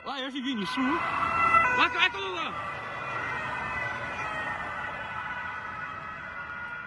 我儿是约你输，来，走。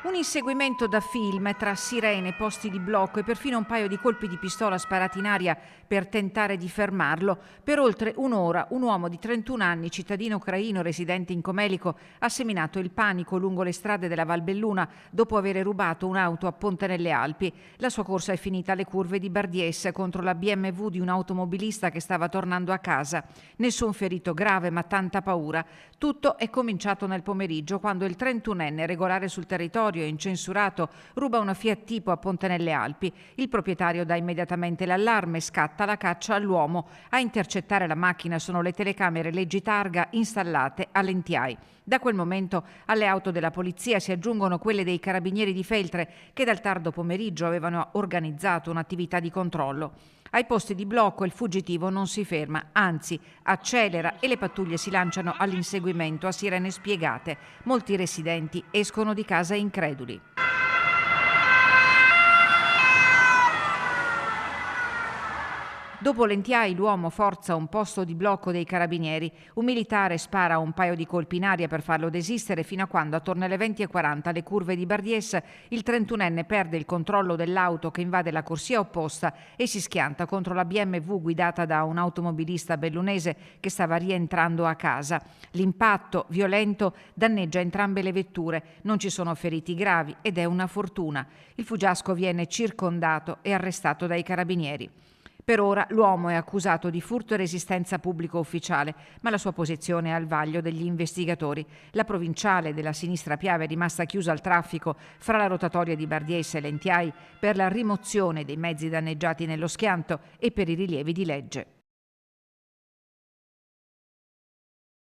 Un inseguimento da film tra sirene, posti di blocco e perfino un paio di colpi di pistola sparati in aria per tentare di fermarlo. Per oltre un'ora un uomo di 31 anni, cittadino ucraino residente in Comelico, ha seminato il panico lungo le strade della Valbelluna dopo aver rubato un'auto a Ponte nelle Alpi. La sua corsa è finita alle curve di Bardiesse contro la BMW di un automobilista che stava tornando a casa. Nessun ferito grave, ma tanta paura. Tutto è cominciato nel pomeriggio quando il 31enne, regolare sul territorio e incensurato, ruba una Fiat Tipo a Ponte nelle Alpi. Il proprietario dà immediatamente l'allarme, scatta la caccia all'uomo. A intercettare la macchina sono le telecamere leggi targa installate all'NTI. Da quel momento alle auto della polizia si aggiungono quelle dei carabinieri di Feltre che dal tardo pomeriggio avevano organizzato un'attività di controllo. Ai posti di blocco il fuggitivo non si ferma, anzi accelera e le pattuglie si lanciano all'inseguimento a sirene spiegate. Molti residenti escono di casa increduli. Dopo l'NTI l'uomo forza un posto di blocco dei carabinieri. Un militare spara un paio di colpi in aria per farlo desistere fino a quando, attorno alle 20:40, alle curve di Bardiesse, il 31enne perde il controllo dell'auto che invade la corsia opposta e si schianta contro la BMW guidata da un automobilista bellunese che stava rientrando a casa. L'impatto, violento, danneggia entrambe le vetture. Non ci sono feriti gravi ed è una fortuna. Il fuggiasco viene circondato e arrestato dai carabinieri. Per ora l'uomo è accusato di furto e resistenza pubblico ufficiale, ma la sua posizione è al vaglio degli investigatori. La provinciale della sinistra Piave è rimasta chiusa al traffico fra la rotatoria di Bardiesse e l'NTI per la rimozione dei mezzi danneggiati nello schianto e per i rilievi di legge.